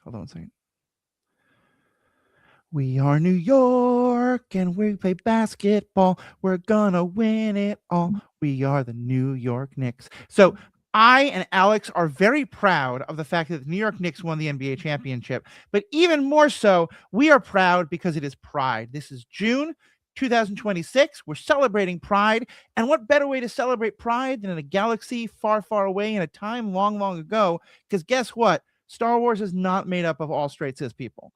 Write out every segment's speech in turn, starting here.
Hold on a second. We are New York and we play basketball. We're gonna win it all. We are the New York Knicks. So I and Alex are very proud of the fact that the New York Knicks won the NBA championship. But even more so, we are proud because it is Pride. This is June 2026. We're celebrating Pride. And what better way to celebrate Pride than in a galaxy far, far away in a time long, long ago? Because guess what? Star Wars is not made up of all straight cis people.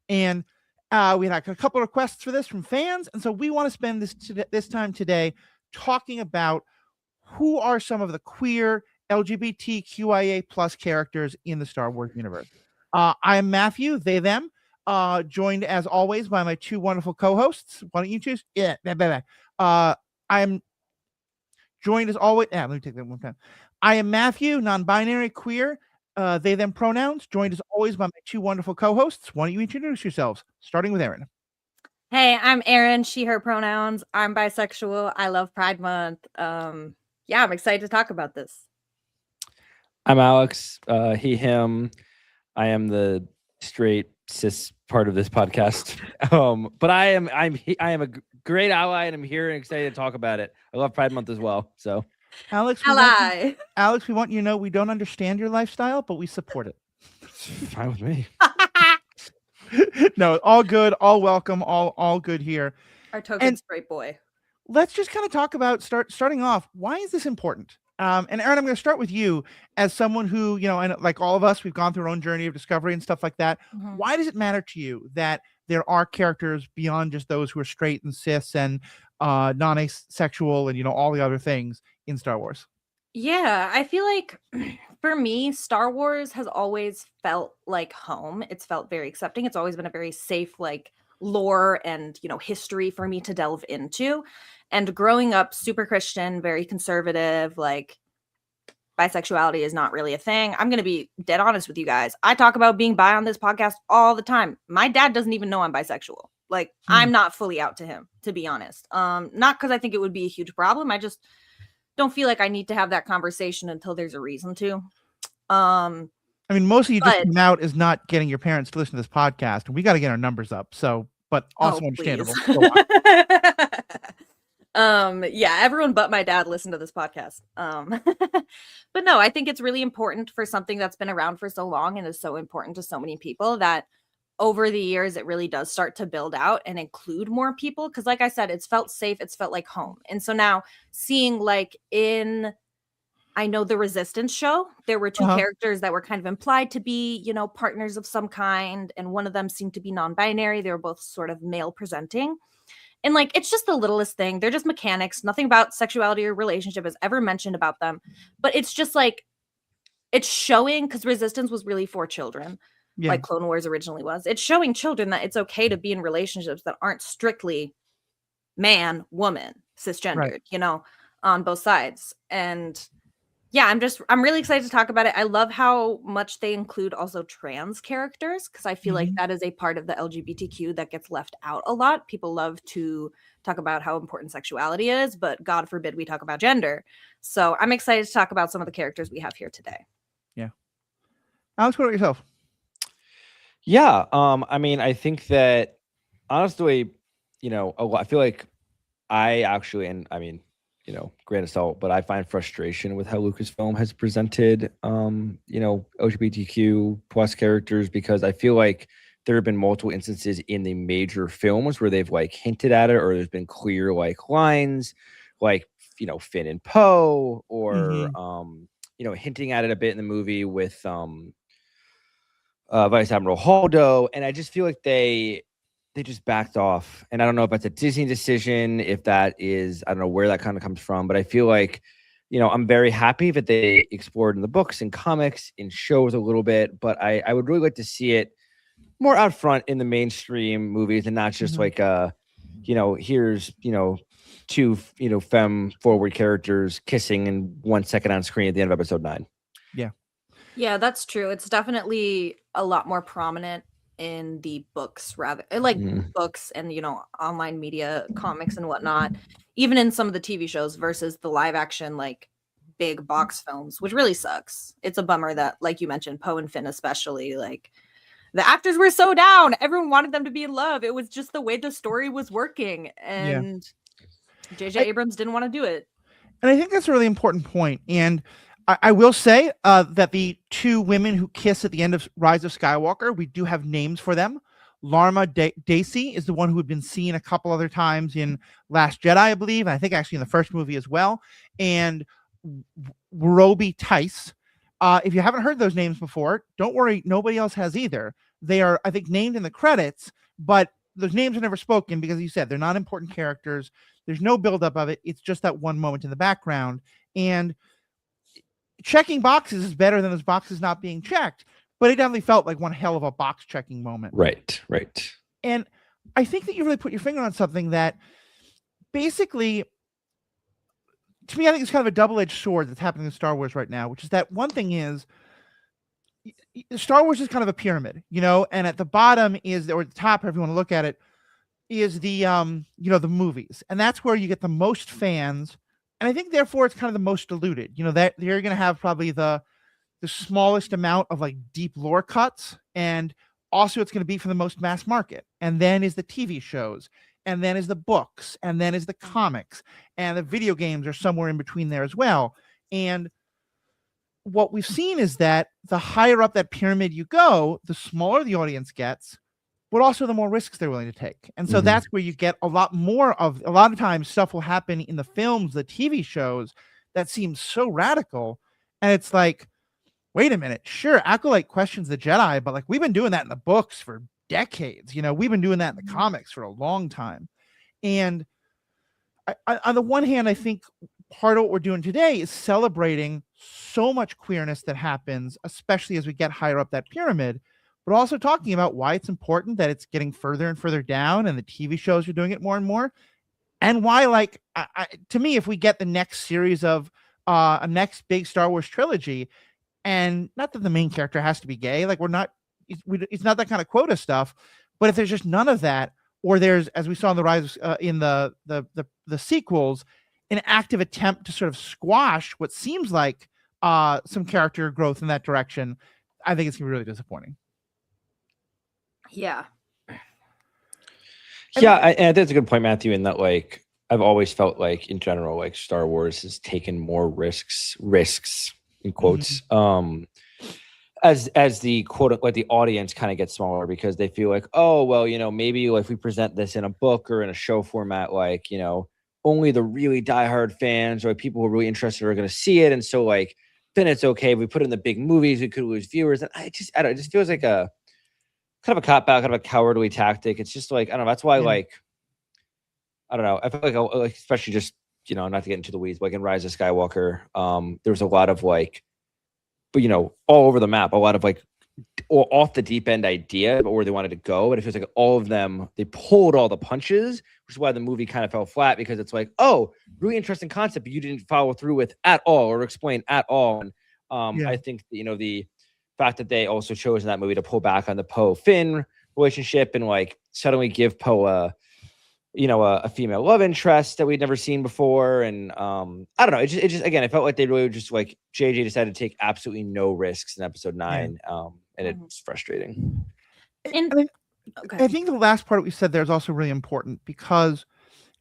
And we had a couple of requests for this from fans, and so we want to spend this time today talking about who are some of the queer LGBTQIA plus characters in the Star Wars universe. I am Matthew, they them, joined as always by my two wonderful co-hosts. Why don't you choose? Yeah, I am joined as always. Let me take that one time. I am Matthew, non-binary, queer, they them pronouns, joined as always by my two wonderful co-hosts. Why don't you introduce yourselves, starting with Erin? Hey, I'm Erin, she, her pronouns. I'm bisexual. I love Pride Month. Yeah, I'm excited to talk about this. I'm Alex, he, him. I am the straight cis part of this podcast. But I am a great ally, and I'm here and excited to talk about it. I love Pride Month as well. So, Alex, we want you to know we don't understand your lifestyle, but we support it. Fine with me. No, all good, all welcome, all good here. Our token straight boy. Let's just kind of talk about starting off. Why is this important? And Erin, I'm going to start with you as someone who, and like all of us, we've gone through our own journey of discovery and stuff like that. Mm-hmm. Why does it matter to you that there are characters beyond just those who are straight and cis and non-asexual and, all the other things in Star Wars? Yeah, I feel like for me, Star Wars has always felt like home. It's felt very accepting. It's always been a very safe, lore and, history for me to delve into. And growing up super Christian, very conservative, bisexuality is not really a thing. I'm going to be dead honest with you guys. I talk about being bi on this podcast all the time. My dad doesn't even know I'm bisexual. I'm not fully out to him, to be honest. Not because I think it would be a huge problem. I just don't feel like I need to have that conversation until there's a reason to. Most of you just came out is not getting your parents to listen to this podcast, and we got to get our numbers up. So, but also understandable. Yeah, everyone but my dad listened to this podcast. But no, I think it's really important for something that's been around for so long and is so important to so many people that over the years, it really does start to build out and include more people. Because like I said, it's felt safe. It's felt like home. And so now seeing I know the Resistance show, there were two characters that were kind of implied to be, partners of some kind. And one of them seemed to be non-binary. They were both sort of male presenting. And it's just the littlest thing. They're just mechanics. Nothing about sexuality or relationship is ever mentioned about them. But it's just it's showing, because Resistance was really for children. Yeah. Like Clone Wars originally was. It's showing children that it's okay to be in relationships that aren't strictly man, woman, cisgendered, right. On both sides. And yeah, I'm really excited to talk about it. I love how much they include also trans characters, because I feel like that is a part of the LGBTQ that gets left out a lot. People love to talk about how important sexuality is, but God forbid we talk about gender. So I'm excited to talk about some of the characters we have here today. Yeah. Alex, what about yourself? Yeah, I think that honestly, I feel like I actually, and grain of salt, but I find frustration with how Lucasfilm has presented, LGBTQ plus characters, because I feel like there have been multiple instances in the major films where they've hinted at it, or there's been clear lines, Finn and Poe, or hinting at it a bit in the movie with Vice Admiral Holdo, and I just feel like they just backed off. And I don't know if that's a Disney decision, if that is, I don't know where that kind of comes from, but I feel like, I'm very happy that they explored in the books and comics, in shows a little bit, but I would really like to see it more out front in the mainstream movies, and not just here's, two, femme forward characters kissing in 1 second on screen at the end of episode 9. Yeah. Yeah, that's true. It's definitely a lot more prominent in the books, rather books and, online media, comics and whatnot, even in some of the TV shows versus the live action, big box films, which really sucks. It's a bummer that, like you mentioned, Poe and Finn, especially, the actors were so down. Everyone wanted them to be in love. It was just the way the story was working. And J.J. Abrams didn't want to do it. And I think that's a really important point. And I will say that the two women who kiss at the end of Rise of Skywalker, we do have names for them. Larma Dacey is the one who had been seen a couple other times in Last Jedi, I believe. And I think actually in the first movie as well. And Roby Tice. If you haven't heard those names before, don't worry. Nobody else has either. They are, I think, named in the credits, but those names are never spoken because you said they're not important characters. There's no buildup of it. It's just that one moment in the background. And checking boxes is better than those boxes not being checked. But it definitely felt like one hell of a box checking moment. Right. And I think that you really put your finger on something that basically, to me, I think it's kind of a double-edged sword that's happening in Star Wars right now, which is that one thing is Star Wars is kind of a pyramid, and at the bottom is, or at the top, however you want to look at it, is the, the movies. And that's where you get the most fans. And I think therefore it's kind of the most diluted, that you're going to have probably the smallest amount of like deep lore cuts. And also it's going to be for the most mass market. And then is the TV shows, and then is the books, and then is the comics, and the video games are somewhere in between there as well. And what we've seen is that the higher up that pyramid you go, the smaller the audience gets, but also the more risks they're willing to take. And so that's where you get a lot of times stuff will happen in the films, the TV shows that seems so radical. And it's like, wait a minute, sure, Acolyte questions the Jedi, but like we've been doing that in the books for decades. We've been doing that in the comics for a long time. And on the one hand, I think part of what we're doing today is celebrating so much queerness that happens, especially as we get higher up that pyramid, but also talking about why it's important that it's getting further and further down, and the TV shows are doing it more and more. And why, like, to me, if we get the next series of a next big Star Wars trilogy, and not that the main character has to be gay, like it's not that kind of quota stuff, but if there's just none of that, or there's, as we saw in the Rise in the sequels, an active attempt to sort of squash what seems like some character growth in that direction, I think it's gonna be really disappointing. Yeah. Yeah, and I think that's a good point, Matthew, in that like I've always felt like in general, like Star Wars has taken more risks in quotes, as the quote, like the audience kind of gets smaller, because they feel like, oh well, maybe if we present this in a book or in a show format, like only the really diehard fans or people who are really interested are going to see it, and so like then it's okay if we put it in the big movies, we could lose viewers. And I don't know, it just feels like a kind of a cop out, kind of a cowardly tactic. It's just like, I don't know. That's why, like, I don't know. I feel like especially just, not to get into the weeds, but like in Rise of Skywalker, there was a lot of like, but all over the map, a lot of like off the deep end idea about where they wanted to go. And it feels like all of them, they pulled all the punches, which is why the movie kind of fell flat, because it's like, oh, really interesting concept, but you didn't follow through with at all or explain at all. And I think, the fact that they also chose in that movie to pull back on the Poe-Finn relationship and like suddenly give Poe a female love interest that we'd never seen before. And I don't know. It just again, I felt like they really just like JJ decided to take absolutely no risks in episode 9. And it's frustrating. I think the last part we said there is also really important because,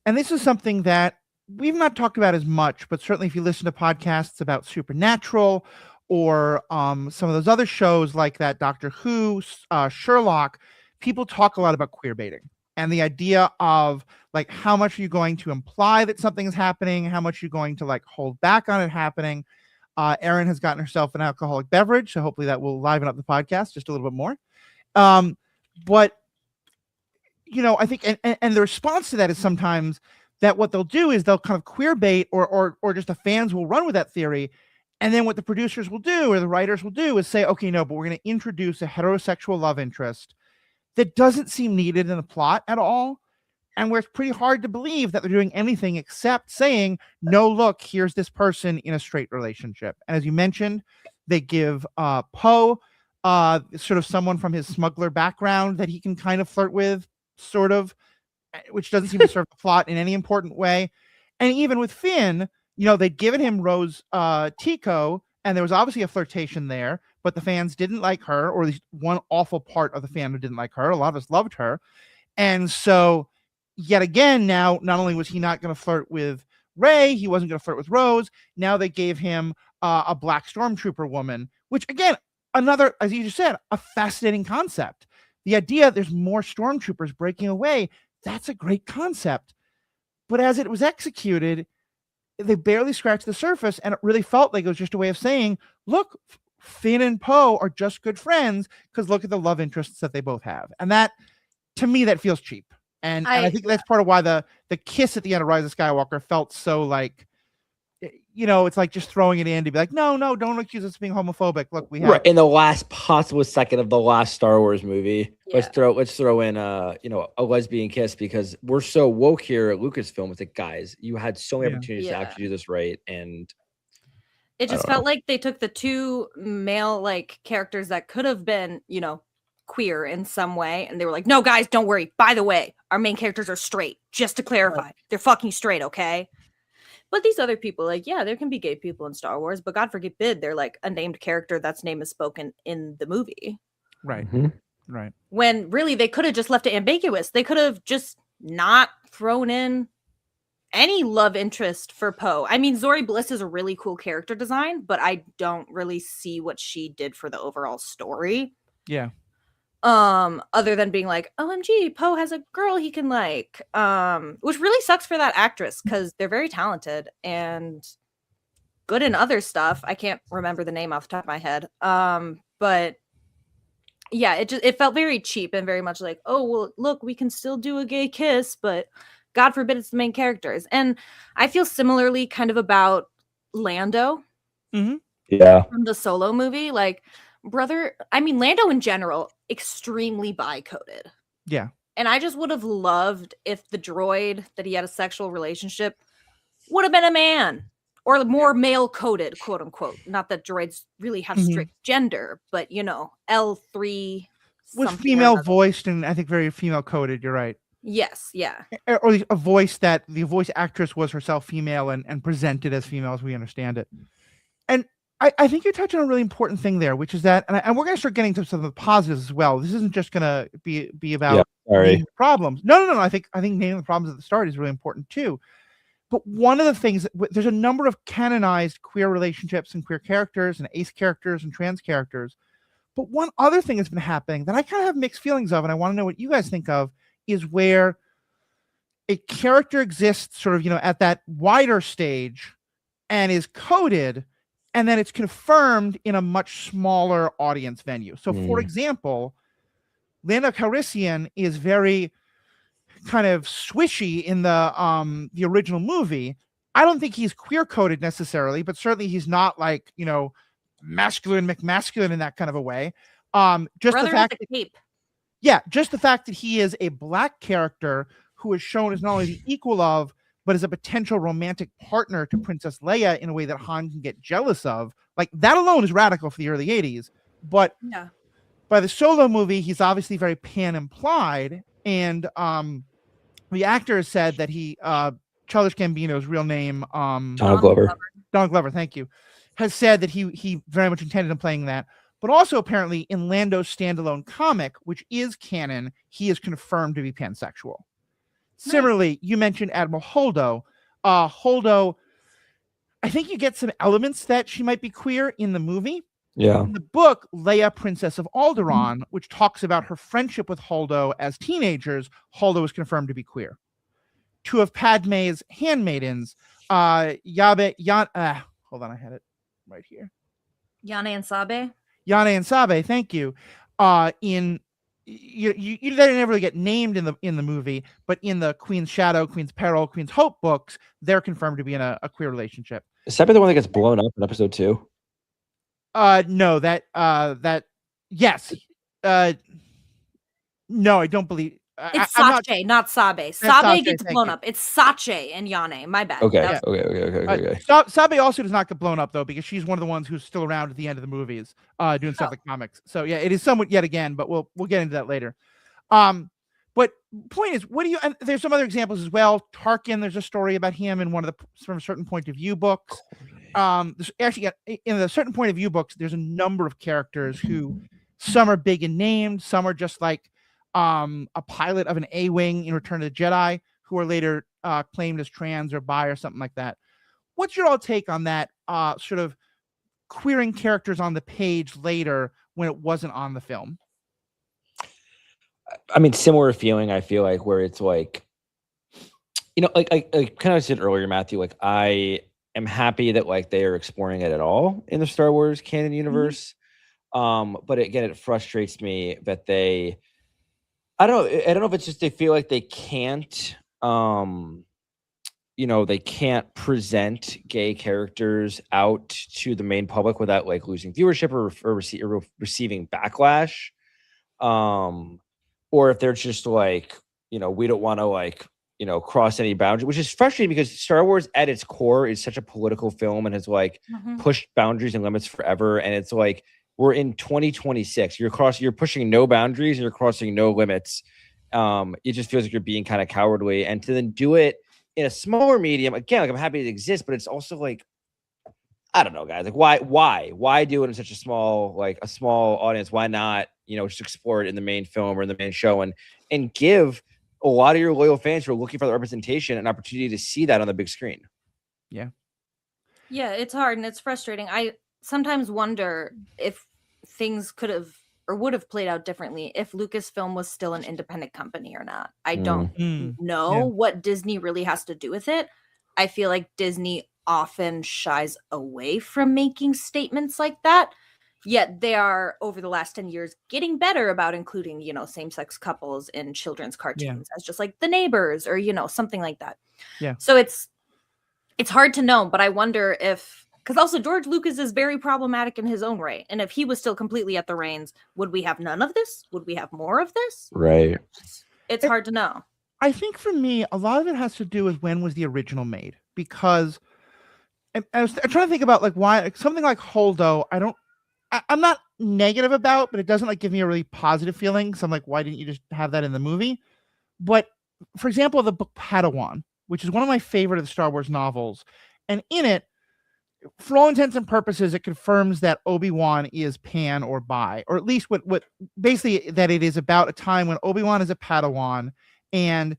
and this is something that we've not talked about as much, but certainly if you listen to podcasts about Supernatural or some of those other shows like that, Doctor Who, Sherlock, people talk a lot about queer baiting and the idea of like, how much are you going to imply that something is happening? How much are you going to like hold back on it happening? Erin has gotten herself an alcoholic beverage, so hopefully that will liven up the podcast just a little bit more. But I think, and the response to that is sometimes that what they'll do is they'll kind of queer bait or just the fans will run with that theory. And then what the producers will do or the writers will do is say, okay, no, but we're going to introduce a heterosexual love interest that doesn't seem needed in the plot at all. And where it's pretty hard to believe that they're doing anything except saying, no, look, here's this person in a straight relationship. And as you mentioned, they give Poe sort of someone from his smuggler background that he can kind of flirt with, sort of, which doesn't seem to serve the plot in any important way. And even with Finn, they'd given him Rose Tico, and there was obviously a flirtation there, but the fans didn't like her, or at least one awful part of the fandom didn't like her. A lot of us loved her. And so, yet again, now, not only was he not going to flirt with Rey, he wasn't going to flirt with Rose. Now they gave him a black stormtrooper woman, which, again, another, as you just said, a fascinating concept. The idea there's more stormtroopers breaking away, that's a great concept. But as it was executed, they barely scratched the surface, and it really felt like it was just a way of saying, look, Finn and Poe are just good friends because look at the love interests that they both have. And that, to me, that feels cheap. And I think that's part of why the kiss at the end of Rise of Skywalker felt so like, it's like just throwing it in to be like, no, don't accuse us of being homophobic. Look, we have Right in the last possible second of the last Star Wars movie. Yeah. Let's throw in a lesbian kiss, because we're so woke here at Lucasfilm. It's like, guys, you had so many Yeah. opportunities to actually do this right, and It just don't felt like they took the two male like characters that could have been, queer in some way, and they were like, no, guys, don't worry. By the way, our main characters are straight. Just to clarify, they're fucking straight, okay? But these other people, like, yeah, there can be gay people in Star Wars, but God forbid they're like a named character that's name is spoken in the movie. right. Mhm. Right. When really they could have just left it ambiguous. They could have just not thrown in any love interest for Poe. I mean, Zori Bliss is a really cool character design, but I don't really see what she did for the overall story. Yeah. Other than being like, OMG, Poe has a girl he can like. Which really sucks for that actress because they're very talented and good in other stuff. I can't remember the name off the top of my head. But yeah, it felt very cheap and very much like, oh well, look, we can still do a gay kiss, but God forbid it's the main characters. And I feel similarly kind of about Lando Yeah. from the Solo movie. Like, Lando in general, extremely bi-coded. Yeah. And I just would have loved if the droid that he had a sexual relationship would have been a man or more male-coded, quote unquote. Not that droids really have strict gender, but L3 Was something or female another. voiced and I think very female coded. You're right. Yes, yeah. Or at least a voice that the voice actress was herself female and presented as female as we understand it. And I think you're touching on a really important thing there, which is that, and we're going to start getting to some of the positives as well. This isn't just going to be about naming the problems. No. I think naming the problems at the start is really important too. But one of the things, there's a number of canonized queer relationships and queer characters and ace characters and trans characters. But one other thing that's been happening that I kind of have mixed feelings of, and I want to know what you guys think of, is where a character exists sort of, at that wider stage and is coded, and then it's confirmed in a much smaller audience venue. So, for example, Lando Calrissian is very kind of swishy in the original movie. I don't think he's queer coded necessarily, but certainly he's not like, masculine McMasculine in that kind of a way. Just Brother the fact with a cape. Yeah, just the fact that he is a black character who is shown as not only the equal of, but as a potential romantic partner to Princess Leia in a way that Han can get jealous of. Like, that alone is radical for the early 80s. But Yeah. by the Solo movie, he's obviously very pan-implied. And the actor has said that he, Childish Gambino's real name, Donald Glover. Donald Glover, thank you, has said that he very much intended on playing that. But also, apparently, in Lando's standalone comic, which is canon, he is confirmed to be pansexual. Nice. Similarly, you mentioned Admiral Holdo. Holdo, I think you get some elements that she might be queer in the movie. Yeah. In the book, Leia, Princess of Alderaan, which talks about her friendship with Holdo as teenagers, Holdo is confirmed to be queer. Two of Padme's handmaidens, hold on, I had it right here. Yana and Sabe. Yana and Sabe, thank you. They never really get named in the movie, but in the Queen's Shadow, Queen's Peril, Queen's Hope books, they're confirmed to be in a queer relationship. Is Sabe the one that gets blown up in episode 2? No, yes. No, I don't believe. It's I'm Sache, not Sabe. Sache, Sabe gets thank blown you. up. It's Sache and Yane. My bad. Okay. That was- Okay. Sabe also does not get blown up though, because she's one of the ones who's still around at the end of the movies, doing stuff like comics. So yeah, it is somewhat yet again, but we'll get into that later. But point is, and there's some other examples as well. Tarkin, there's a story about him in one of the from a certain point of view books. there's actually in a certain point of view books, there's a number of characters who some are big and named, some are just like a pilot of an A-wing in Return of the Jedi who are later claimed as trans or bi or something like that. What's your all take on that sort of queering characters on the page later when it wasn't on the film? I mean, similar feeling, I feel like, where it's like, like I kind of said earlier, Matthew, like I am happy that like they are exploring it at all in the Star Wars canon universe. But again, it frustrates me that I don't know if it's just they feel like they can't, they can't present gay characters out to the main public without like losing viewership or receiving backlash. Or if they're just like, we don't want to like, cross any boundary, which is frustrating because Star Wars at its core is such a political film and has like pushed boundaries and limits forever. And it's like, we're in 2026. You're pushing no boundaries and you're crossing no limits. It just feels like you're being kind of cowardly. And to then do it in a smaller medium, again, like I'm happy it exists, but it's also like, I don't know, guys. Like, why do it in such a small audience? Why not, just explore it in the main film or in the main show and give a lot of your loyal fans who are looking for the representation an opportunity to see that on the big screen. Yeah, it's hard and it's frustrating. I sometimes wonder if things could have or would have played out differently if Lucasfilm was still an independent company or not. I don't know what Disney really has to do with it. I feel like Disney often shies away from making statements like that. Yet they are, over the last 10 years, getting better about including, same-sex couples in children's cartoons as just like The Neighbors or, something like that. Yeah. So it's hard to know, but I wonder if, because also George Lucas is very problematic in his own right. And if he was still completely at the reins, would we have none of this? Would we have more of this? Right. It's hard to know. I think for me, a lot of it has to do with when was the original made, because I'm trying to think about like why something like Holdo, I'm not negative about, but it doesn't like give me a really positive feeling. So I'm like, why didn't you just have that in the movie? But for example, the book Padawan, which is one of my favorite of the Star Wars novels, and in it, for all intents and purposes, it confirms that Obi-Wan is pan or bi, or at least what basically that it is about a time when Obi-Wan is a Padawan. And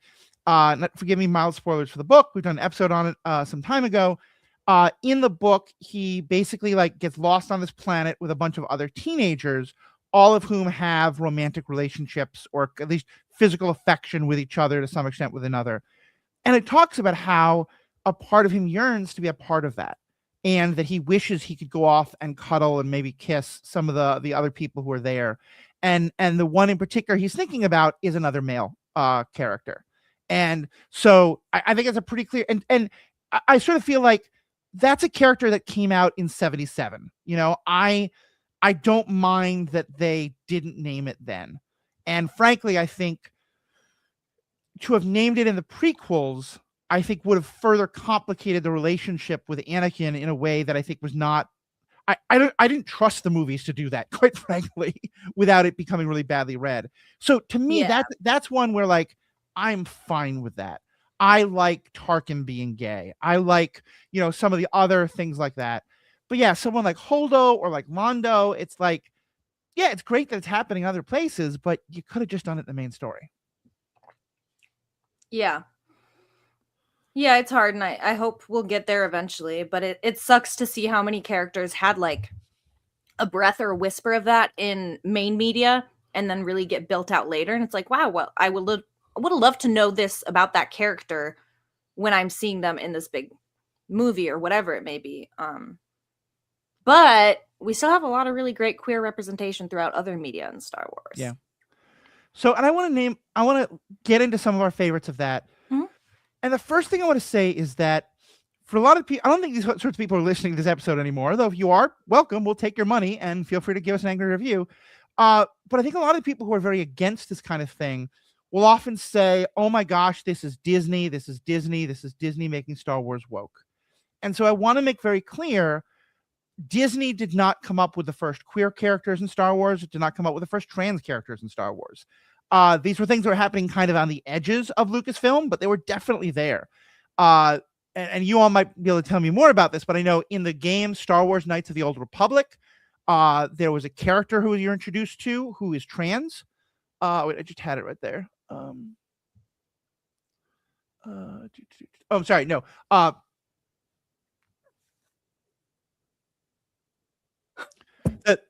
forgive me, mild spoilers for the book. We've done an episode on it some time ago. In the book, he basically like gets lost on this planet with a bunch of other teenagers, all of whom have romantic relationships or at least physical affection with each other to some extent with another. And it talks about how a part of him yearns to be a part of that, and that he wishes he could go off and cuddle and maybe kiss some of the other people who are there. And the one in particular he's thinking about is another male character. And so I think it's a pretty clear, and I sort of feel like that's a character that came out in 1977. I don't mind that they didn't name it then. And frankly, I think to have named it in the prequels, I think would have further complicated the relationship with Anakin in a way that I think was not, I didn't trust the movies to do that, quite frankly, without it becoming really badly read. So to me, that's one where like, I'm fine with that. I like Tarkin being gay. I like, some of the other things like that. But yeah, someone like Holdo or like Londo, it's like, yeah, it's great that it's happening in other places, but you could have just done it in the main story. Yeah. Yeah, it's hard, and I hope we'll get there eventually, but it sucks to see how many characters had like a breath or a whisper of that in main media and then really get built out later. And it's like, wow, well, I would have loved to know this about that character when I'm seeing them in this big movie or whatever it may be. But we still have a lot of really great queer representation throughout other media in Star Wars. Yeah. So, and I want to get into some of our favorites of that. Mm-hmm. And the first thing I want to say is that for a lot of people, I don't think these sorts of people are listening to this episode anymore, though if you are, welcome, we'll take your money and feel free to give us an angry review. But I think a lot of people who are very against this kind of thing will often say, oh my gosh, this is Disney making Star Wars woke. And so I want to make very clear, Disney did not come up with the first queer characters in Star Wars. It did not come up with the first trans characters in Star Wars. These were things that were happening kind of on the edges of Lucasfilm, but they were definitely there. and you all might be able to tell me more about this, but I know in the game Star Wars Knights of the Old Republic, there was a character who you're introduced to who is trans. Wait, I just had it right there. I'm sorry, no.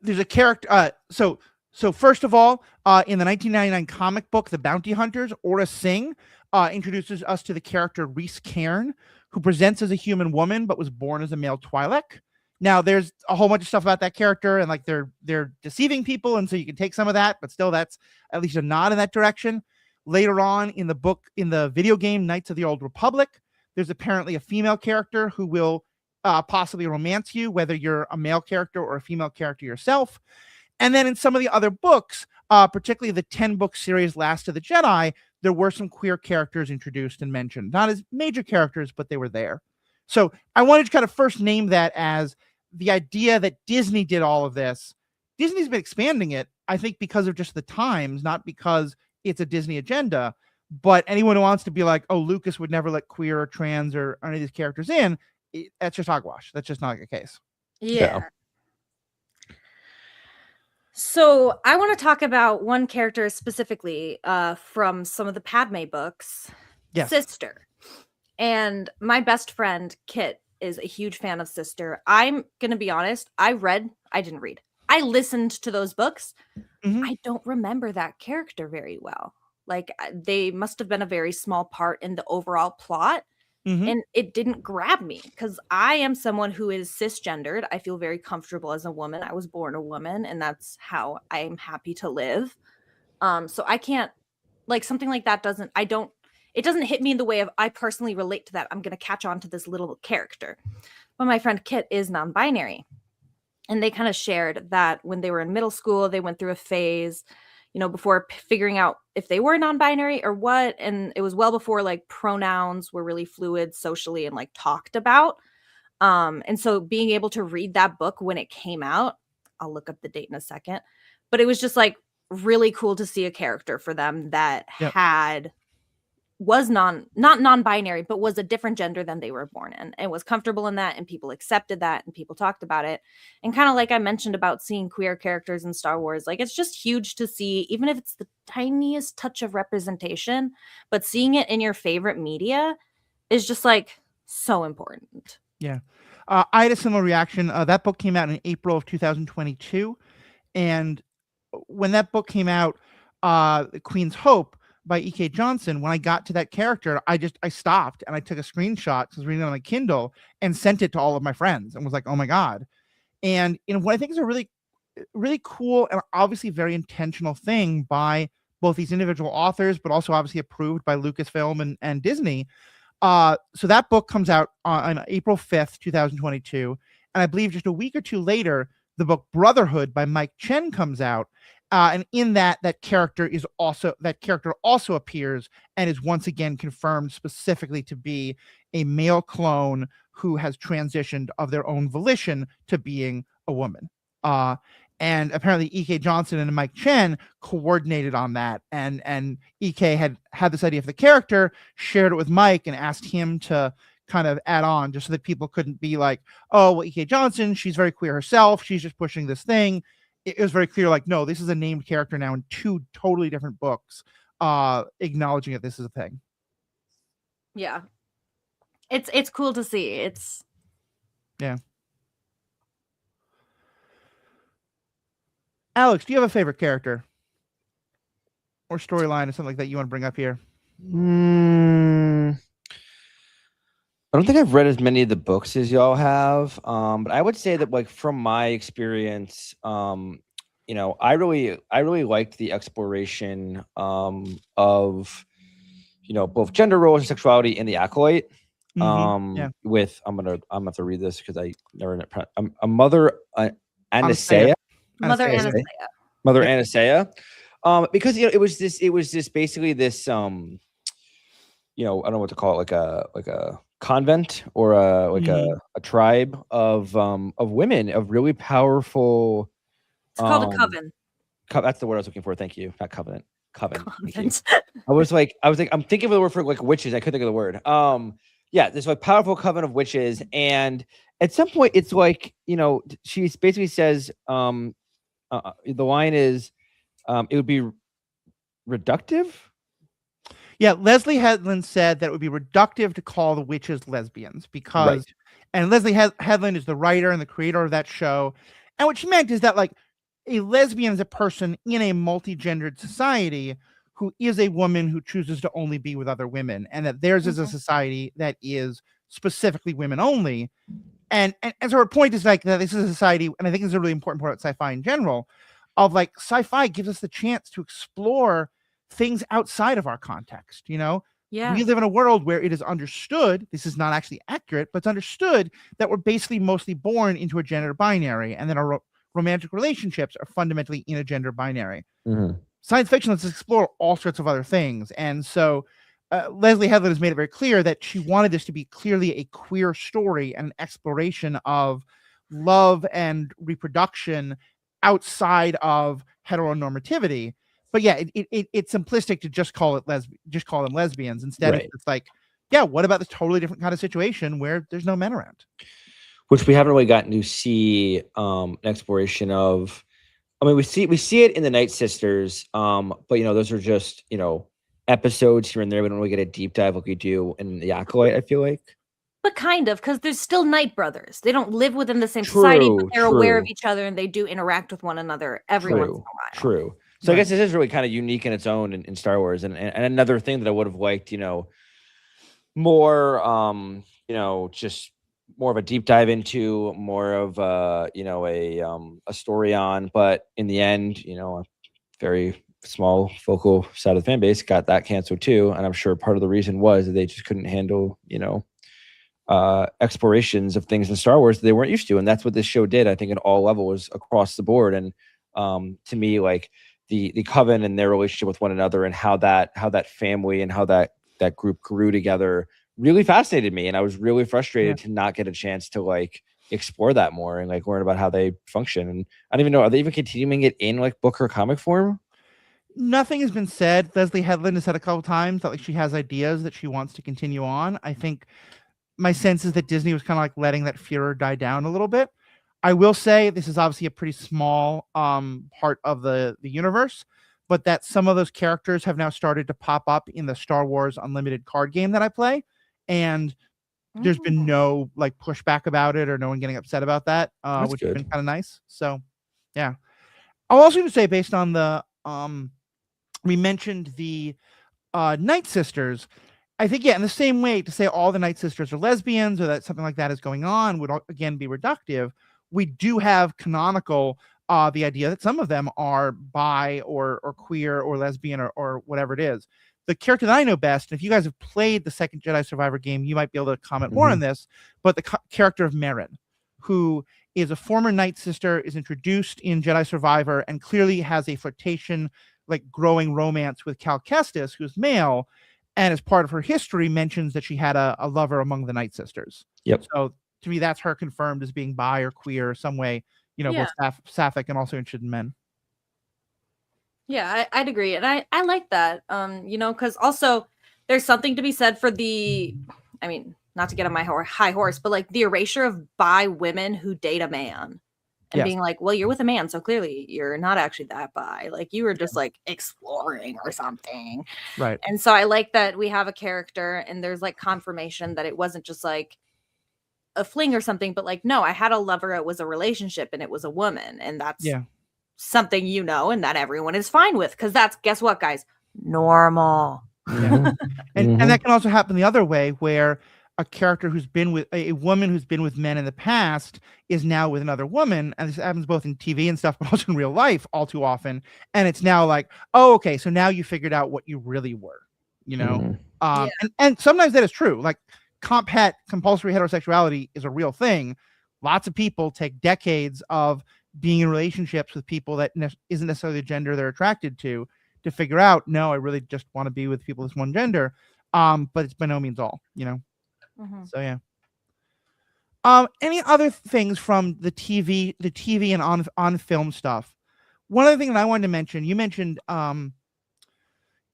There's a character. So first of all, in the 1999 comic book, The Bounty Hunters, Aura Singh introduces us to the character Reese Cairn, who presents as a human woman but was born as a male Twi'lek. Now, there's a whole bunch of stuff about that character, and like they're deceiving people, and so you can take some of that, but still, that's at least a nod in that direction. Later on in the book, in the video game Knights of the Old Republic, there's apparently a female character who will possibly romance you, whether you're a male character or a female character yourself. And then in some of the other books, particularly the 10-book series Last of the Jedi, there were some queer characters introduced and mentioned. Not as major characters, but they were there. So I wanted to kind of first name that as the idea that Disney did all of this. Disney's been expanding it, I think, because of just the times, not because it's a Disney agenda. But anyone who wants to be like, oh, Lucas would never let queer or trans or any of these characters in, that's just hogwash. That's just not the case. Yeah. So I want to talk about one character specifically from some of the Padme books, Yes. Sister. And my best friend, Kit, is a huge fan of Sister. I'm going to be honest. I didn't read. I listened to those books. Mhm. I don't remember that character very well. Like, they must have been a very small part in the overall plot. Mhm. And it didn't grab me because I am someone who is cisgendered. I feel very comfortable as a woman. I was born a woman, and that's how I'm happy to live. So I can't, like, something like that it doesn't hit me in the way of I personally relate to that. I'm going to catch on to this little character. But my friend Kit is non-binary. And they kind of shared that when they were in middle school, they went through a phase, before figuring out if they were non-binary or what. And it was well before like pronouns were really fluid socially and like talked about. And so being able to read that book when it came out, I'll look up the date in a second, but it was just like really cool to see a character for them that was not non-binary, but was a different gender than they were born in, and was comfortable in that, and people accepted that, and people talked about it. And kind of like I mentioned about seeing queer characters in Star Wars, like it's just huge to see, even if it's the tiniest touch of representation, but seeing it in your favorite media is just like so important. Yeah. I had a similar reaction. That book came out in April of 2022. And when that book came out, Queen's Hope by E.K. Johnson, when I got to that character, I stopped and I took a screenshot because I was reading it on my Kindle and sent it to all of my friends and was like, oh my God. And what I think is a really, really cool and obviously very intentional thing by both these individual authors, but also obviously approved by Lucasfilm and Disney. So that book comes out on April 5th, 2022. And I believe just a week or two later, the book Brotherhood by Mike Chen comes out. And in that character also appears and is once again confirmed specifically to be a male clone who has transitioned of their own volition to being a woman. And apparently E.K. Johnson and Mike Chen coordinated on that. And E.K. had this idea for the character, shared it with Mike, and asked him to kind of add on just so that people couldn't be like, oh, well, E.K. Johnson, she's very queer herself. She's just pushing this thing. It was very clear, like, no, this is a named character now in two totally different books, acknowledging that this is a thing. Yeah. It's cool to see. Yeah. Alex, do you have a favorite character or storyline or something like that you want to bring up here? I don't think I've read as many of the books as y'all have, but I would say that, like, from my experience, I really liked the exploration of, both gender roles and sexuality in the Acolyte. With I'm gonna have to read this because I never Mother Anastasia. Mother Anastasia. Mother Anastasia. Because it was this basically this I don't know what to call it, like a convent or a tribe of women, of really powerful. It's called a coven. That's the word I was looking for. Thank you. Not covenant. Coven. Convent. I was like, I'm thinking of the word for like witches. I couldn't think of the word. Yeah, this like powerful coven of witches, and at some point, it's like she basically says, the line is, it would be reductive. Yeah, Leslie Headland said that it would be reductive to call the witches lesbians because, Right. and Leslie Headland is the writer and the creator of that show. And what she meant is that like a lesbian is a person in a multi-gendered society who is a woman who chooses to only be with other women, and that theirs is a Mhm. society that is specifically women only. And so her point is like that this is a society, and I think this is a really important part of sci-fi in general, of like sci-fi gives us the chance to explore things outside of our context. Yeah. We live in a world where it is understood, this is not actually accurate, but it's understood that we're basically mostly born into a gender binary, and that our romantic relationships are fundamentally in a gender binary. Mhm. Science fiction lets us explore all sorts of other things. And so Leslie Headland has made it very clear that she wanted this to be clearly a queer story and an exploration of love and reproduction outside of heteronormativity. But yeah, it's simplistic to just call them lesbians. Instead, Right. it's like, yeah, what about this totally different kind of situation where there's no men around? Which we haven't really gotten to see an exploration of. I mean, we see it in the Night Sisters, but those are just episodes here and there. We don't really get a deep dive like we do in the Acolyte, I feel like. But kind of, because there's still Night Brothers. They don't live within the same society, but they're aware of True. each other and they do interact with one another every once in a while. True. So I Right. guess it is really kind of unique in its own in Star Wars, and another thing that I would have liked, more, just more of a deep dive into, more of a story on, but in the end, a very small vocal side of the fan base got that canceled too, and I'm sure part of the reason was that they just couldn't handle, explorations of things in Star Wars that they weren't used to, and that's what this show did. I think at all levels across the board, and to me, like the coven and their relationship with one another, and how that family and how that group grew together really fascinated me, and I was really frustrated to not get a chance to like explore that more and like learn about how they function. And I don't even know, are they even continuing it in like book or comic form? Nothing has been said. Leslie Headland has said a couple times that like she has ideas that she wants to continue on. I think my sense is that Disney was kind of like letting that furor die down a little bit. I will say this is obviously a pretty small part of the universe, but that some of those characters have now started to pop up in the Star Wars Unlimited card game that I play, and there's been no like pushback about it or no one getting upset about that, That's which has been good. kind of nice. So yeah, I'll also say based on the we mentioned the Night Sisters. I think, yeah, in the same way to say all the Night Sisters are lesbians or that something like that is going on would again be reductive. We do have canonical the idea that some of them are bi or queer or lesbian or whatever it is. The character that I know best, and if you guys have played the second Jedi Survivor game, you might be able to comment more on this, but the character of Merrin, who is a former Night Sister, is introduced in Jedi Survivor and clearly has a flirtation, like growing romance with Cal Kestis, who's male, and as part of her history mentions that she had a lover among the Night Sisters. Yep. So to me, that's her confirmed as being bi or queer some way, Yeah. both sapphic and also interested in men. Yeah, I'd agree. And I like that. Because also there's something to be said for I mean, not to get on my high horse, but like the erasure of bi women who date a man. And Yes. being like, well, you're with a man, so clearly you're not actually that bi. Like you were just like exploring or something. Right. And so I like that we have a character and there's like confirmation that it wasn't just like a fling or something, but like, no, I had a lover, it was a relationship and it was a woman. And that's something and that everyone is fine with. Because that's, guess what, guys? Normal. Yeah. And that can also happen the other way, where a character who's been with a woman who's been with men in the past is now with another woman, and this happens both in TV and stuff, but also in real life all too often. And it's now like, oh, okay, so now you figured out what you really were, and sometimes that is true. Like compulsory heterosexuality is a real thing. Lots of people take decades of being in relationships with people that isn't necessarily the gender they're attracted to figure out, no, I really just want to be with people this one gender. But it's by no means all, So yeah. Any other things from the TV and on film stuff? One other thing that I wanted to mention, you mentioned,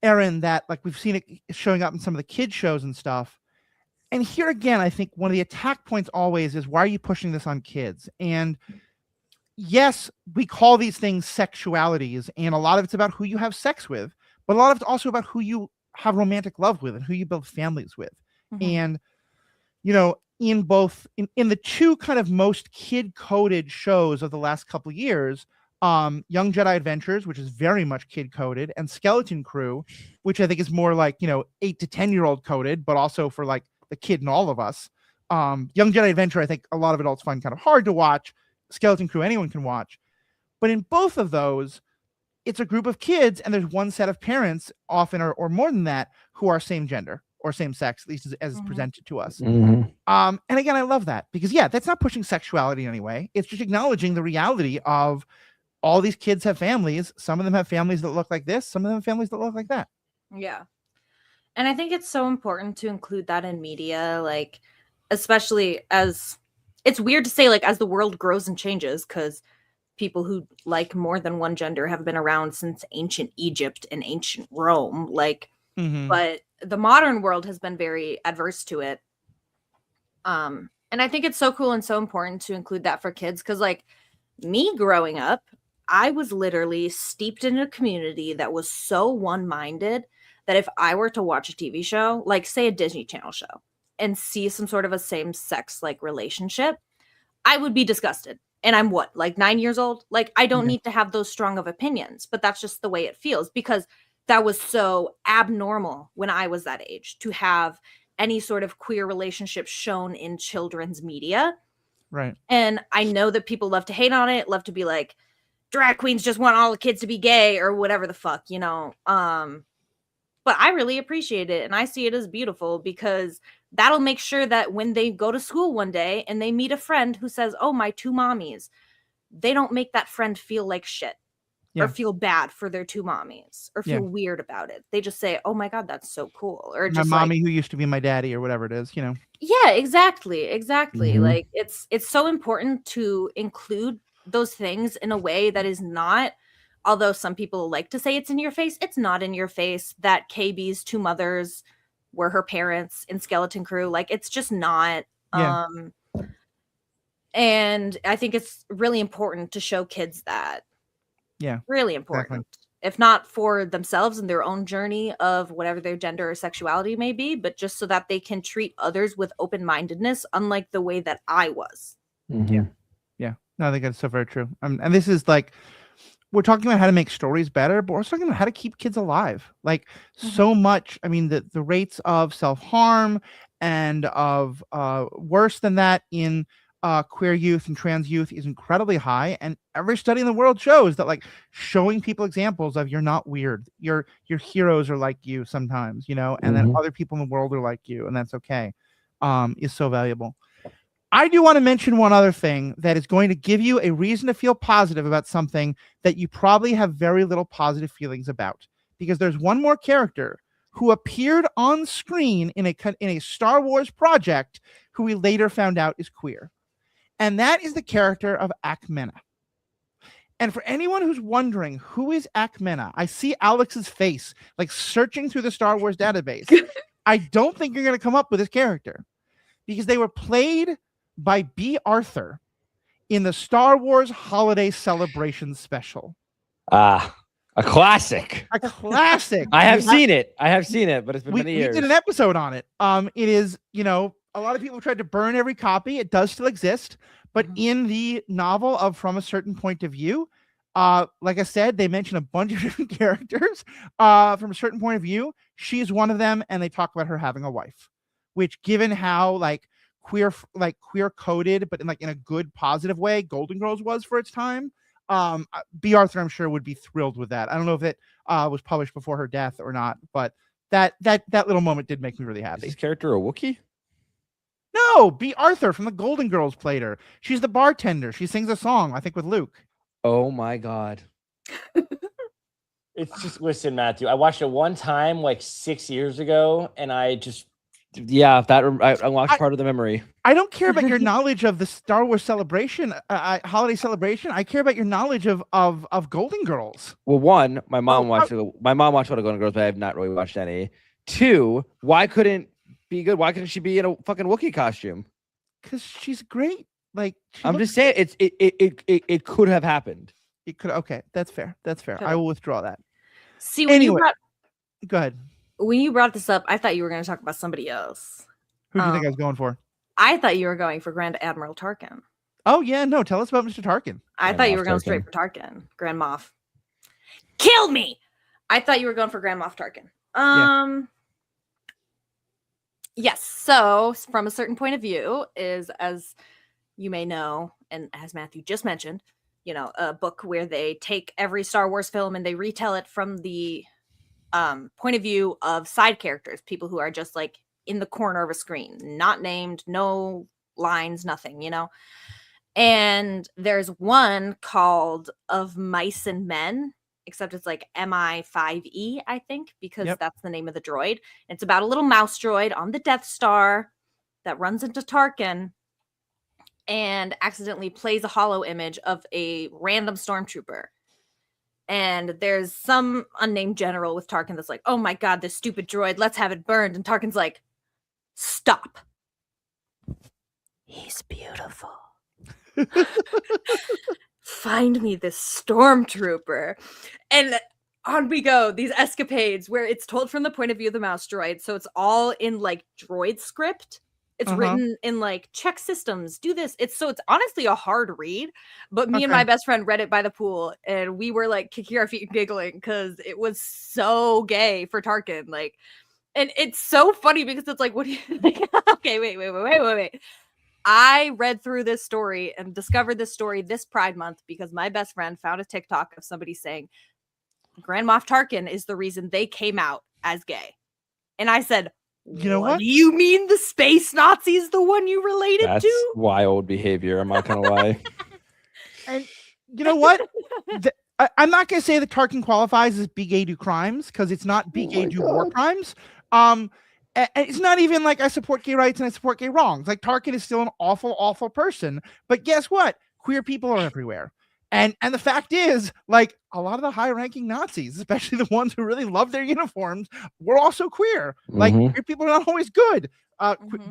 Aaron, that like we've seen it showing up in some of the kids shows and stuff. And here again, I think one of the attack points always is, why are you pushing this on kids? And yes, we call these things sexualities, and a lot of it's about who you have sex with, but a lot of it's also about who you have romantic love with and who you build families with. And in both in the two kind of most kid coded shows of the last couple of years, Young Jedi Adventures, which is very much kid coded, and Skeleton Crew, which I think is more like 8 to 10-year-old coded, but also for like the kid in all of us. Young Jedi Adventure, I think a lot of adults find kind of hard to watch. Skeleton Crew, anyone can watch. But in both of those, it's a group of kids, and there's one set of parents, often or more than that, who are same gender or same sex, at least as it's presented to us. And again, I love that because, that's not pushing sexuality in any way. It's just acknowledging the reality of all these kids have families. Some of them have families that look like this. Some of them have families that look like that. Yeah. And I think it's so important to include that in media, like, especially as it's weird to say, like, as the world grows and changes, because people who like more than one gender have been around since ancient Egypt and ancient Rome. Like, but the modern world has been very adverse to it. And I think it's so cool and so important to include that for kids, because like me growing up, I was literally steeped in a community that was so one-minded that if I were to watch a TV show, like say a Disney Channel show, and see some sort of a same-sex like relationship, I would be disgusted. And I'm like 9 years old? Like, I don't need to have those strong of opinions, but that's just the way it feels, because that was so abnormal when I was that age to have any sort of queer relationship shown in children's media. Right. And I know that people love to hate on it, love to be like, drag queens just want all the kids to be gay or whatever the fuck, but I really appreciate it, and I see it as beautiful, because that'll make sure that when they go to school one day and they meet a friend who says, oh, my two mommies, they don't make that friend feel like shit or feel bad for their two mommies or feel weird about it. They just say, oh my God, that's so cool. Or my just mommy who used to be my daddy or whatever it is, Yeah, exactly. Like it's so important to include those things in a way that is not, although some people like to say it's in your face, it's not in your face that KB's two mothers were her parents in Skeleton Crew. Like, it's just not. And I think it's really important to show kids that. Yeah. Really important. Exactly. If not for themselves and their own journey of whatever their gender or sexuality may be, but just so that they can treat others with open-mindedness, unlike the way that I was. Yeah. No, I think that's so very true. And this is like, we're talking about how to make stories better, but we're also talking about how to keep kids alive. Like so much, I mean, the rates of self-harm and of worse than that in queer youth and trans youth is incredibly high. And every study in the world shows that, like, showing people examples of you're not weird. Your heroes are like you sometimes, and then other people in the world are like you, and that's okay, is so valuable. I do want to mention one other thing that is going to give you a reason to feel positive about something that you probably have very little positive feelings about, because there's one more character who appeared on screen in a Star Wars project who we later found out is queer. And that is the character of Ackmena. And for anyone who's wondering who is Ackmena, I see Alex's face like searching through the Star Wars database. I don't think you're going to come up with this character, because they were played by B. Arthur in the Star Wars Holiday Celebration special. A classic. A classic. I have seen it, but it's been many years. We did an episode on it. It is, a lot of people tried to burn every copy. It does still exist, but in the novel of From a Certain Point of View, like I said, they mention a bunch of different characters from a certain point of view. She's one of them, and they talk about her having a wife, which, given how queer coded, but in a good positive way, Golden Girls was for its time. B. Arthur, I'm sure, would be thrilled with that. I don't know if it was published before her death or not, but that little moment did make me really happy. Is this character a Wookiee? No, B. Arthur from the Golden Girls played her. She's the bartender. She sings a song, I think, with Luke. Oh my God. It's just, listen, Matthew, I watched it one time like 6 years ago, and I just, I unlocked part of the memory. I don't care about your knowledge of the Star Wars celebration, holiday celebration. I care about your knowledge of Golden Girls. Well, one, my mom watched a lot of Golden Girls, but I have not really watched any. Two, why couldn't be good? Why couldn't she be in a fucking Wookiee costume? Because she's great. Like she I'm looks- just saying it could have happened. it could. Okay, that's fair. That's fair. I Could've. will withdraw that. See, when Anyway. Go ahead. you brought this up, I thought you were going to talk about somebody else. Who do you think I was going for? I thought you were going for Grand Admiral Tarkin. Oh yeah, no. Tell us about Mr. Tarkin. I Grand thought you Moff were going Tarkin. straight for Tarkin. Grand Moff. Kill me! I thought you were going for Grand Moff Tarkin. Yes. So, from a certain point of view, is as you may know, and as Matthew just mentioned, a book where they take every Star Wars film and they retell it from the point of view of side characters, people who are just like in the corner of a screen, not named, no lines, nothing, And there's one called Of Mice and Men, except it's like MI5E, I think, because Yep. that's the name of the droid. It's about a little mouse droid on the Death Star that runs into Tarkin and accidentally plays a hollow image of a random stormtrooper. And there's some unnamed general with Tarkin that's like, oh my god, this stupid droid, let's have it burned. And Tarkin's like, stop. He's beautiful. Find me this stormtrooper. And on we go, these escapades where it's told from the point of view of the mouse droid. So it's all in like droid script. It's written in like check systems, do this. It's honestly a hard read, but me and my best friend read it by the pool and we were like kicking our feet and giggling because it was so gay for Tarkin. Like, and it's so funny because it's like, what do you think? Okay, wait. I read through this story and discovered this story this Pride Month because my best friend found a TikTok of somebody saying Grand Moff Tarkin is the reason they came out as gay. And I said, You know what? do you mean the space Nazi's the one you related That's to? wild behavior. I'm not gonna lie. And you know what? I'm not going to say that Tarkin qualifies as be gay do crimes because it's not be gay do war crimes. And it's not even like I support gay rights and I support gay wrongs. Like Tarkin is still an awful, awful person. But guess what? Queer people are everywhere. And the fact is, like a lot of the high-ranking Nazis, especially the ones who really love their uniforms, were also queer. Like queer people are not always good,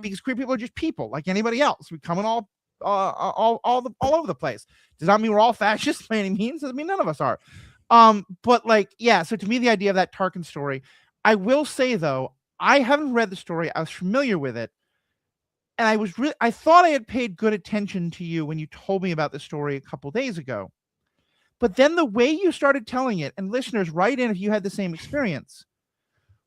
because queer people are just people, like anybody else. We come in all over the place. Does not mean we're all fascists by any means. Doesn't mean none of us are. But like, yeah. So to me, the idea of that Tarkin story, I will say though, I haven't read the story. I was familiar with it. And I thought I had paid good attention to you when you told me about the story a couple days ago. But then the way you started telling it, and listeners, write in if you had the same experience.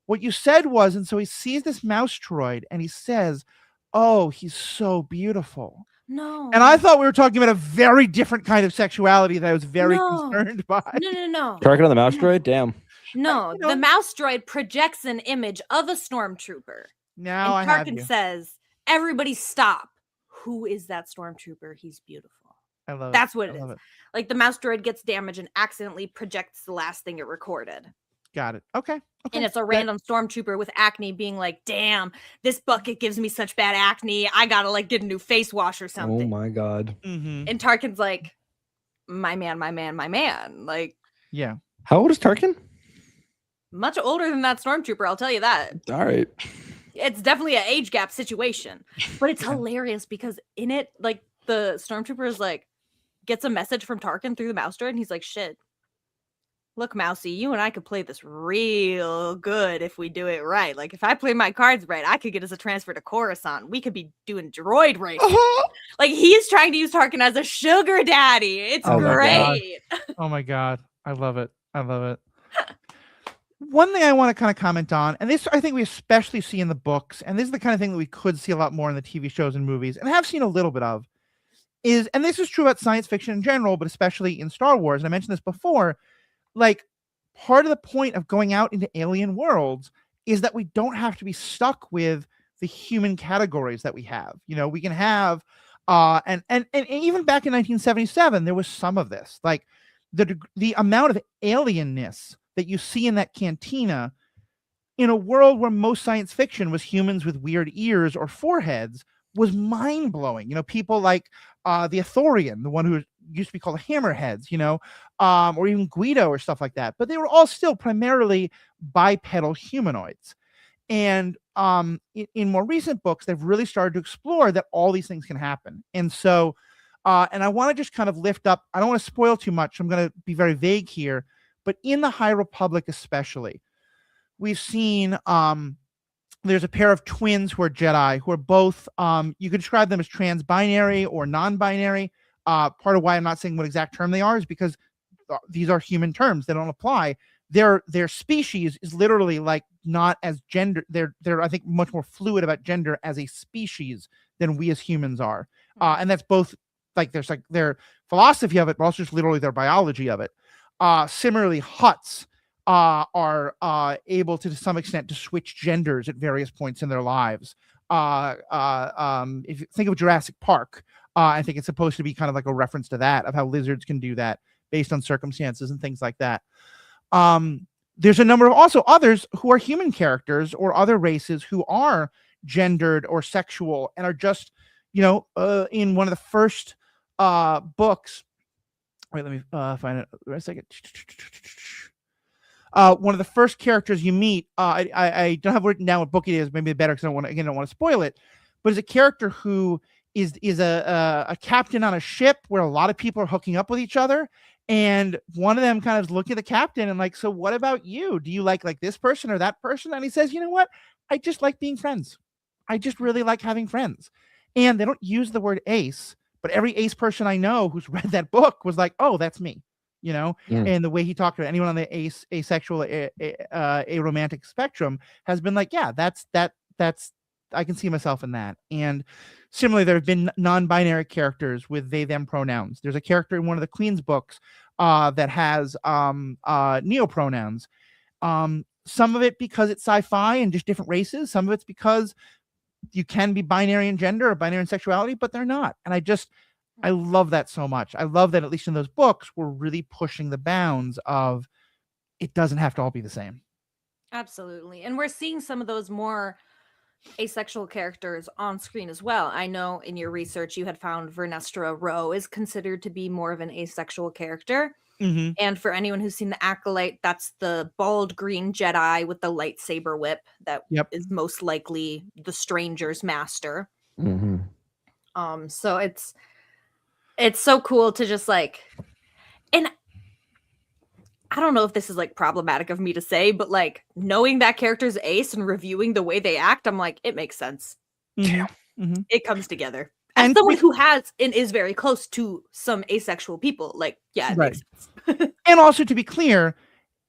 What you said was, and so he sees this mouse droid and he says, oh, he's so beautiful. No. And I thought we were talking about a very different kind of sexuality that I was very concerned by. No. Tarkin on the mouse droid? Damn. No, the mouse droid projects an image of a stormtrooper. Now and I have Tarkin you. says, everybody stop. Who is that stormtrooper? He's beautiful. I love That's it. what I it love is. it. Like the mouse droid gets damaged and accidentally projects the last thing it recorded. Got it. Okay. And it's a random stormtrooper with acne being like, damn, this bucket gives me such bad acne. I gotta like get a new face wash or something. Oh my god. Mm-hmm. And Tarkin's like, my man. Like, Yeah. How old is Tarkin? much older than that stormtrooper, I'll tell you that. All right. It's definitely an age gap situation. But it's hilarious because in it, like the stormtrooper is like, gets a message from Tarkin through the mouse droid, and he's like, shit. Look, Mousy, you and I could play this real good if we do it right. Like, if I play my cards right, I could get us a transfer to Coruscant. We could be doing droid racing. Like, he's trying to use Tarkin as a sugar daddy. It's Oh my God. great. Oh my God. I love it. I love it. One thing I want to kind of comment on, and this I think we especially see in the books, and this is the kind of thing that we could see a lot more in the TV shows and movies, and have seen a little bit of, is, and this is true about science fiction in general, but especially in Star Wars, and I mentioned this before, like part of the point of going out into alien worlds is that we don't have to be stuck with the human categories that we have. You know, we can have, and even back in 1977, there was some of this, like the amount of alienness that you see in that cantina in a world where most science fiction was humans with weird ears or foreheads was mind-blowing. You know, people like the Ithorian, the one who used to be called Hammerheads, you know, or even Guido or stuff like that. But they were all still primarily bipedal humanoids. And in more recent books, they've really started to explore that all these things can happen. And so, and I want to just kind of lift up, I don't want to spoil too much. I'm going to be very vague here, but in the High Republic, especially, we've seen there's a pair of twins who are Jedi who are both, you could describe them as trans-binary or non-binary. Part of why I'm not saying what exact term they are is because these are human terms. They don't apply. Their species is literally like not as gender. They're I think much more fluid about gender as a species than we as humans are. And that's both like there's like their philosophy of it, but also just literally their biology of it. Similarly, Hutts are able to some extent to switch genders at various points in their lives. If you think of Jurassic Park, I think it's supposed to be kind of like a reference to that, of how lizards can do that based on circumstances and things like that. There's a number of also others who are human characters or other races who are gendered or sexual and are just, in one of the first books. Wait, let me find it for a second. One of the first characters you meet, I don't have written down what book it is, maybe better because I don't want to spoil it, but is a character who is a captain on a ship where a lot of people are hooking up with each other. And one of them kind of look at the captain and like, so what about you? Do you like this person or that person? And he says, you know what? I just like being friends. I just really like having friends. And they don't use the word ace, but every ace person I know who's read that book was like, oh, that's me. And the way he talked to anyone on the asexual, aromantic spectrum has been like, yeah, that's I can see myself in that. And similarly, there have been non-binary characters with they, them pronouns. There's a character in one of the Queen's books that has neopronouns. Some of it because it's sci-fi and just different races. Some of it's because you can be binary in gender or binary in sexuality, but they're not. And I love that so much. I love that at least in those books, we're really pushing the bounds of it doesn't have to all be the same. Absolutely. And we're seeing some of those more asexual characters on screen as well. I know in your research you had found Vernestra Rwoh is considered to be more of an asexual character. Mm-hmm. And for anyone who's seen the Acolyte, that's the bald green Jedi with the lightsaber whip that is most likely the Stranger's master. Mm-hmm. So it's so cool to just and I don't know if this is problematic of me to say, but knowing that character's ace and reviewing the way they act, I'm like, it makes sense. Mm-hmm. Mm-hmm. It comes together. As someone who has and is very close to some asexual people, it makes sense. And also, to be clear,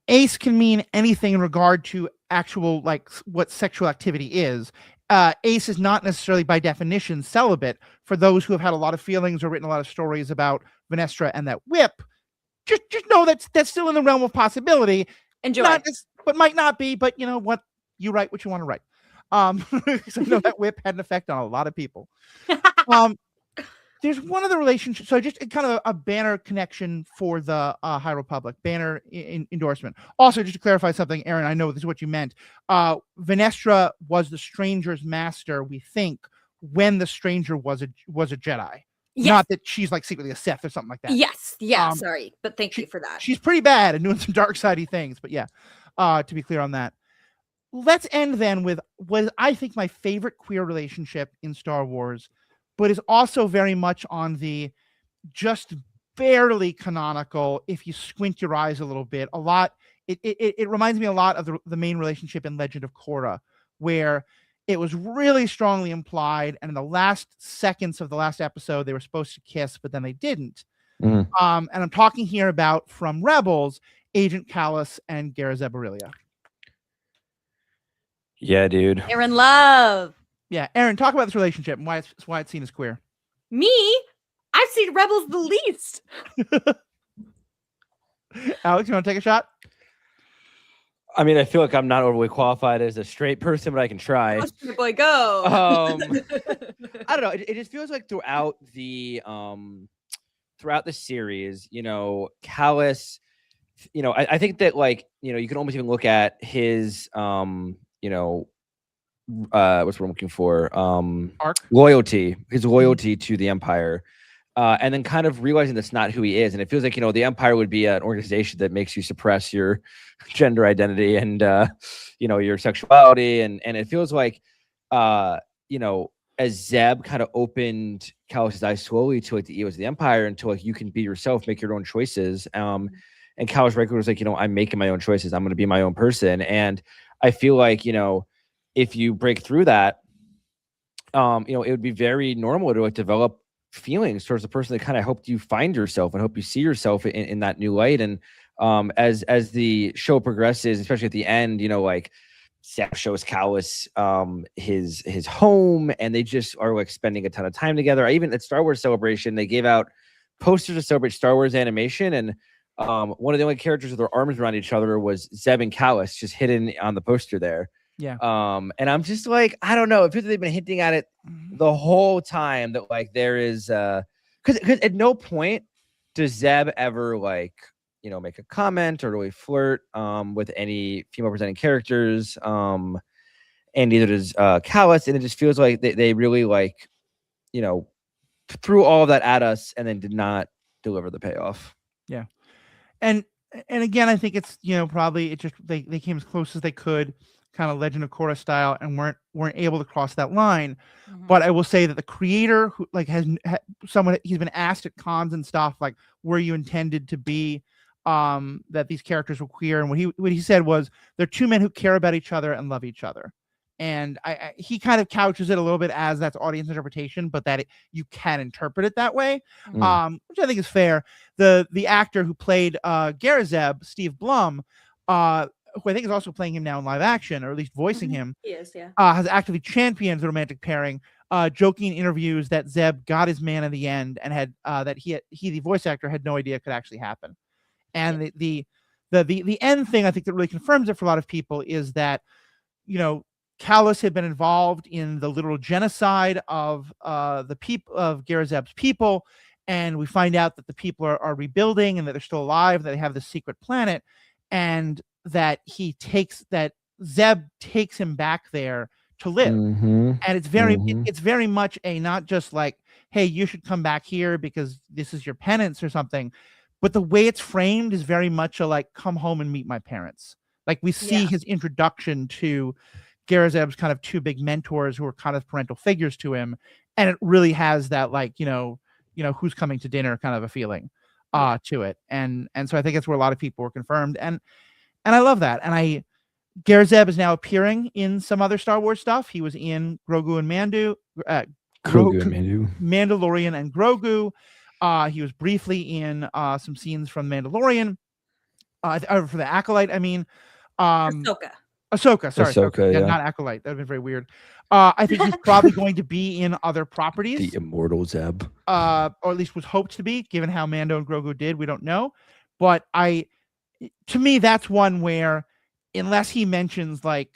ace can mean anything in regard to actual what sexual activity is. Ace is not necessarily by definition celibate. For those who have had a lot of feelings or written a lot of stories about Vernestra and that whip, just know that's still in the realm of possibility. Enjoy. But might not be. But you know what? You write what you want to write. So I know that whip had an effect on a lot of people. There's one other relationship. So just kind of a banner connection for the High Republic banner endorsement. Also, just to clarify something, Aaron, I know this is what you meant. Vernestra was the Stranger's master, we think, when the Stranger was a Jedi. Yes. Not that she's secretly a Sith or something like that. Yes. Yeah. Sorry, but thank you for that. She's pretty bad and doing some dark sidey things. But yeah, to be clear on that. Let's end then with what I think my favorite queer relationship in Star Wars, but is also very much on the just barely canonical, if you squint your eyes a little bit, a lot. It reminds me a lot of the main relationship in Legend of Korra, where it was really strongly implied, and in the last seconds of the last episode, they were supposed to kiss, but then they didn't. Mm. And I'm talking here about, from Rebels, Agent Kallus and Garazeb Aurelia. Yeah, dude. Aaron Love. Yeah, Aaron, talk about this relationship and why it's seen as queer. Me? I've seen Rebels the least. Alex, you want to take a shot? I mean, I feel like I'm not overly qualified as a straight person, but I can try. Boy, go. I don't know. It just feels like throughout the series, Kallus, I think that you can almost even look at his what's what I'm looking for? Arc? Loyalty, his loyalty to the Empire. and then kind of realizing that's not who he is. And it feels like, the Empire would be an organization that makes you suppress your gender identity and, your sexuality. And it feels like, as Zeb kind of opened Callus's eyes slowly to like the evils of the Empire until like you can be yourself, make your own choices. And Callus regularly was like, I'm making my own choices. I'm going to be my own person. And I feel like, if you break through that, it would be very normal to like develop feelings towards the person that kind of helped you find yourself and hope you see yourself in that new light. And as the show progresses, especially at the end, like Zeb shows Callus his home, and they just are like spending a ton of time together. Even at Star Wars Celebration, they gave out posters to celebrate Star Wars animation, and one of the only characters with their arms around each other was Zeb and Callus, just hidden on the poster there. Yeah. And I'm just like, I don't know. It feels like they've been hinting at it the whole time that like there is because at no point does Zeb ever like make a comment or really flirt with any female presenting characters. And neither does Callus. And it just feels like they really like threw all of that at us and then did not deliver the payoff. Yeah. And again, I think it's probably it just they came as close as they could, kind of Legend of Korra style, and weren't able to cross that line. But I will say that the creator who like has someone, he's been asked at cons and stuff like, were you intended to be that these characters were queer, and what he said was they're two men who care about each other and love each other. And he kind of couches it a little bit as that's audience interpretation, but that you can interpret it that way, which I think is fair. The actor who played Garazeb, Steve Blum, who I think is also playing him now in live action, or at least voicing him, He is, yeah. has actively championed the romantic pairing, joking in interviews that Zeb got his man in the end, and had that he the voice actor had no idea it could actually happen. And the end thing I think that really confirms it for a lot of people is that Callus had been involved in the literal genocide of the people of Garazeb's people, and we find out that the people are rebuilding and that they're still alive, that they have this secret planet, and that Zeb takes him back there to live. And it's very much a not just like, hey, you should come back here because this is your penance or something, but the way it's framed is very much a like, come home and meet my parents. Like we see his introduction to Garazeb's kind of two big mentors who are kind of parental figures to him, and it really has that like who's coming to dinner kind of a feeling to it, and so I think that's where a lot of people were confirmed, and I love that. And Garazeb is now appearing in some other Star Wars stuff. He was in Grogu and Mandalorian and Grogu. He was briefly in some scenes from Mandalorian for the Acolyte. I mean, Ahsoka, sorry. Ahsoka, yeah. Not Acolyte. That would have been very weird. I think he's probably going to be in other properties. The immortal Zeb. Or at least was hoped to be, given how Mando and Grogu did. We don't know. But to me, that's one where, unless he mentions, like,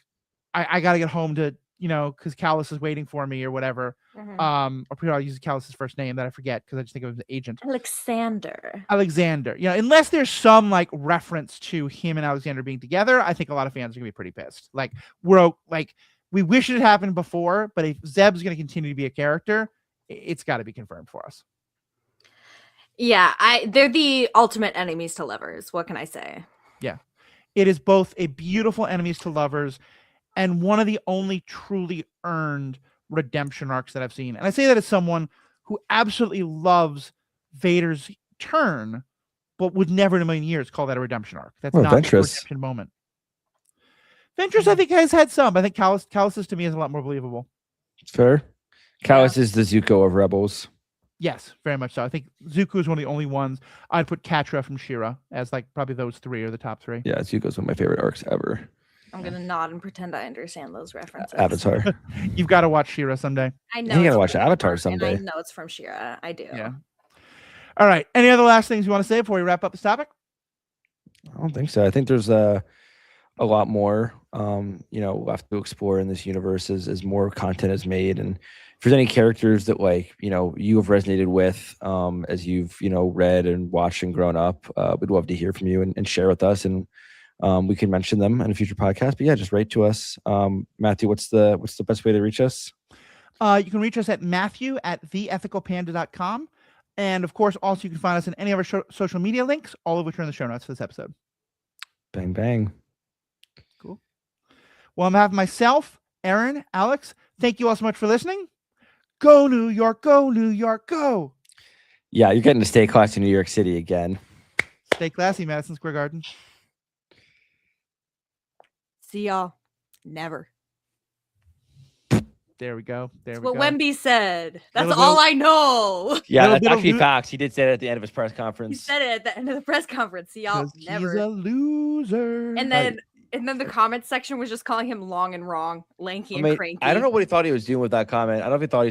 I got to get home to, because Callus is waiting for me or whatever. Or probably I'll use Callus's first name that I forget because I just think of him as agent. Alexander. Unless there's some like reference to him and Alexander being together, I think a lot of fans are gonna be pretty pissed. Like we wish it had happened before, but if Zeb's gonna continue to be a character, it's got to be confirmed for us. Yeah, they're the ultimate enemies to lovers. What can I say? Yeah, it is both a beautiful enemies to lovers and one of the only truly earned redemption arcs that I've seen. And I say that as someone who absolutely loves Vader's turn, but would never in a million years call that a redemption arc. That's not a redemption moment. Ventress, I think, has had some. I think Callus's to me is a lot more believable. Fair. Callus is the Zuko of Rebels. Yes, very much so. I think Zuko is one of the only ones. I'd put Catra from She-Ra as like probably those three are the top three. Yeah, Zuko's one of my favorite arcs ever. I'm gonna nod and pretend I understand those references. Avatar. You've got to watch She-Ra someday. I know. You gotta watch Avatar someday. I know it's from She-Ra. I do. Yeah. All right. Any other last things you want to say before we wrap up this topic? I don't think so. I think there's a lot more left to explore in this universe as more content is made. And if there's any characters that you have resonated with as you've read and watched and grown up, we'd love to hear from you and share with us, and we can mention them in a future podcast. But yeah, just write to us. Matthew, what's the best way to reach us? You can reach us at Matthew@theethicalpanda.com. And of course, also you can find us in any of our social media links, all of which are in the show notes for this episode. Bang, bang. Well, on behalf of myself, Aaron, Alex, thank you all so much for listening. Go New York, go New York, go. Yeah, you're getting to stay classy in New York City again. Stay classy, Madison Square Garden. See y'all. Never. There we go. There That's we what go. Wemby said. That's Little all bit- I know. Yeah, Little that's bit of actually lo- facts. He did say it at the end of his press He conference. said it at the end of the press conference. See y'all. 'Cause he's Never. a loser. And then the comment section was just calling him long and wrong, lanky I and mean, cranky. I don't know what he thought he was doing with that comment. I don't know if he thought he